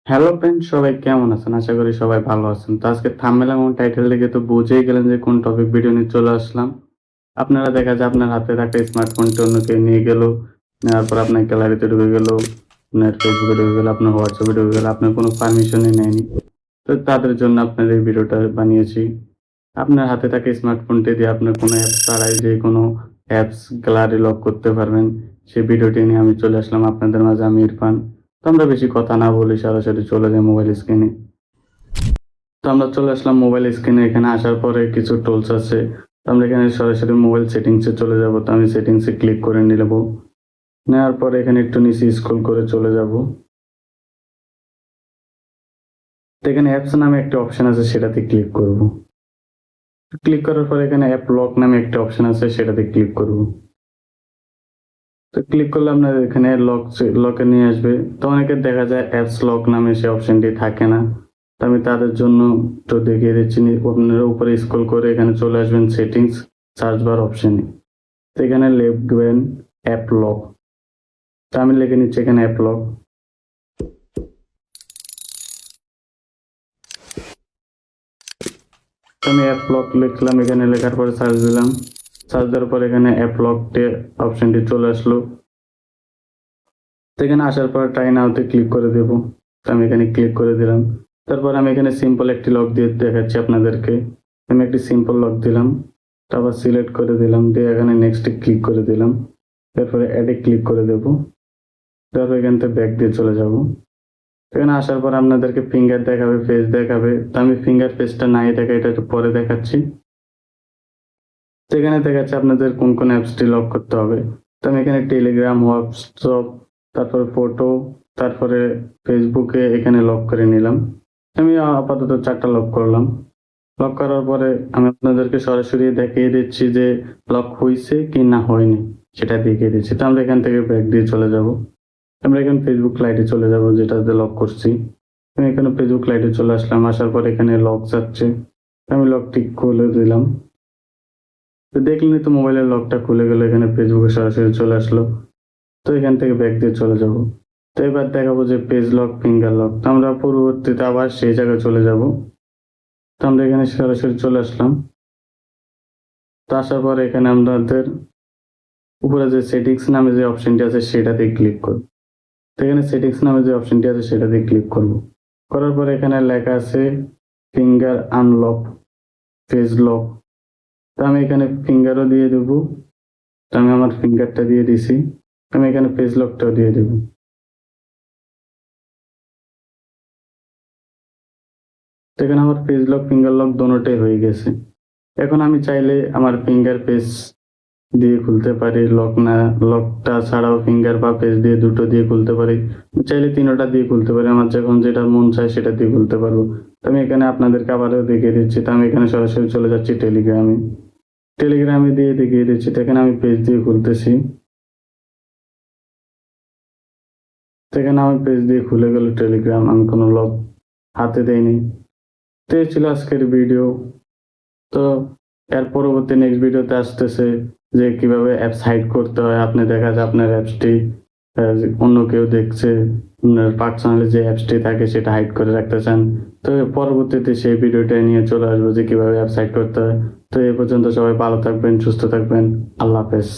Hello friend, সবাই কেমন আছেন? আশা করি সবাই ভালো আছেন। তো আজকে থাম্বনেল এবং টাইটেল দেখে তো বুঝেই গেলেন যে কোন টপিক ভিডিও নিয়ে চলে আসলাম। আপনারা দেখা যায় আপনার হাতে থাকা স্মার্টফোনটি অন্য কেউ নিয়ে গেল, নেওয়ার পর আপনার গ্যালারিতে ঢুকে গেল, আপনার ফেসবুকে ঢুকে গেল, আপনার হোয়াটসঅ্যাপে ঢুকে গেল, আপনার কোনো পারমিশনই নেয়নি। তো তাদের জন্য আপনার এই ভিডিওটা বানিয়েছি। আপনার হাতে থাকা স্মার্টফোনটি দিয়ে আপনার কোনো অ্যাপস ছাড়াই যে কোনো অ্যাপস গ্যালারি লক করতে পারবেন, সেই ভিডিওটি নিয়ে আমি চলে আসলাম আপনাদের মাঝে। আমি ইরফান। তো আমরা বেশি কথা না বলি, সরাসরি চলে যাই মোবাইল স্ক্রিনে। তো আমরা চলে আসলাম মোবাইল স্ক্রিনে। এখানে আসার পরে কিছু টুলস আছে। তো আমরা এখানে সরাসরি মোবাইল সেটিংসে চলে যাব। তো আমি সেটিংসে ক্লিক করে নেব। নেওয়ার পরে এখানে একটু নিচে স্ক্রল করে চলে যাব। তো এখানে অ্যাপস নামে একটা অপশন আছে, সেটাতে ক্লিক করব। ক্লিক করার পরে এখানে অ্যাপ লক নামে একটা অপশন আছে, সেটাতে ক্লিক করব। তো ক্লিক করলে আপনার এখানে লকে নিয়ে আসবে। তো অনেকের দেখা যায় অ্যাপস লক নামে সে অপশনটি থাকে না। তো আমি তাদের জন্য একটু দেখিয়ে দিচ্ছি। আপনারা উপরে স্ক্রল করে এখানে চলে আসবেন সেটিংস, সার্চ বার অপশনে। তো এখানে লিখবেন অ্যাপ লক। তো আমি লিখে নিচ্ছি এখানে অ্যাপ লক। তো আমি অ্যাপ লক লিখলাম, এখানে লেখার পরে সার্চ দিলাম। সার্চ দেওয়ার পর এখানে অ্যাপ লক অপশনটি চলে আসলো। তো এখানে আসার পর ট্রাই নাওতে ক্লিক করে দেব। তো আমি এখানে ক্লিক করে দিলাম। তারপর আমি এখানে সিম্পল একটি লক দিয়ে দেখাচ্ছি আপনাদেরকে। আমি একটি সিম্পল লক দিলাম, তারপর সিলেক্ট করে দিলাম, দিয়ে এখানে নেক্সটে ক্লিক করে দিলাম। তারপরে অ্যাডে ক্লিক করে দেব। তারপর এখান থেকে ব্যাক দিয়ে চলে যাব। এখানে আসার পর আপনাদেরকে ফিঙ্গার দেখাবে, ফেস দেখাবে। তো আমি ফিঙ্গার ফেসটা নাই দেখা, এটা একটু পরে দেখাচ্ছি। তো এখানে দেখাচ্ছে আপনাদের কোন কোন অ্যাপসটি লক করতে হবে। তো আমি এখানে টেলিগ্রাম, হোয়াটসঅ্যাপ, তারপরে ফটো, তারপরে ফেসবুকে এখানে লক করে নিলাম। আমি আপাতত 4টা লক করলাম। লক করার পরে আমি আপনাদেরকে সরাসরি দেখিয়ে দিচ্ছি যে লক হইছে কি না হয়নি, সেটা দেখিয়ে দিচ্ছি। তো আমরা এখান থেকে ব্যাক দিয়ে চলে যাব। আমরা এখানে ফেসবুক লাইটে চলে যাব, যেটাতে লক করছি। আমি এখানে ফেসবুক লাইটে চলে আসলাম। আসার পর এখানে লক যাচ্ছে, আমি লকটি খুলে দিলাম। তো দেখলেন তো মোবাইলের লকটা খুলে গেল, এখানে ফেসবুকে সরাসরি চলে আসলো। তো এখান থেকে ব্যাক দিয়ে চলে যাব। তো এবার দেখাবো যে পেজ লক, ফিঙ্গার লক। তো আমরা পরবর্তীতে আবার সেই জায়গায় চলে যাব। তো আমরা এখানে সরাসরি চলে আসলাম। তো আসার পর এখানে আমাদের উপরে যে সেটিংস নামে যে অপশনটি আছে সেটাতে ক্লিক করব। তো এখানে সেটিংস নামে যে অপশনটি আছে সেটাতে ক্লিক করব। করার পর এখানে লেখা আছে ফিঙ্গার আনলক, ফেজ লক। তো আমি এখানে ফিঙ্গারও দিয়ে দেব। তো আমি আমার ফিঙ্গারটা দিয়ে দিছি। আমি এখানে ফেজ লকটাও দিয়ে দেব। তো এখানে আমার ফেজ লক, ফিঙ্গার লক দোনোটাই হয়ে গেছে। এখন আমি চাইলে আমার ফিঙ্গার ফেস দিয়ে খুলতে পারি, লকটা ছাড়াও ফিঙ্গার বা ফেস দিয়ে দুটো দিয়ে খুলতে পারি। চাইলে তিনোটা দিয়ে খুলতে পারি, আমার যখন যেটা মন চায় সেটা দিয়ে খুলতে পারবো। তো আমি এখানে আপনাদেরকে আবারও দেখিয়ে দিচ্ছি। তো আমি এখানে সরাসরি চলে যাচ্ছি টেলিগ্রামে। টেলিগ্রামে দিয়ে দেখিয়ে দিচ্ছি। তো এখানে আমি পেজ দিয়ে খুলতেছি। তো এখানে আমার পেজ দিয়ে খুলে গেল টেলিগ্রাম, আমি কোনো লক হাতে দেইনি। তো এই ছিল আজকের ভিডিও। তো এর পরবর্তী নেক্সট ভিডিওতে আসতেছে যে কিভাবে অ্যাপস হাইড করতে হয়। আপনি দেখা যায় আপনার অ্যাপসটি অন্য কেউ দেখছে, আপনার পার্সোনালি যে অ্যাপসটি থাকে সেটা হাইড করে রাখতে চান। তো পরবর্তীতে সেই ভিডিওটা নিয়ে চলে আসবো যে কিভাবে অ্যাপস হাইড করতে হয়। তো এই পর্যন্ত সবাই ভালো থাকবেন, সুস্থ থাকবেন। আল্লাহ হাফেজ।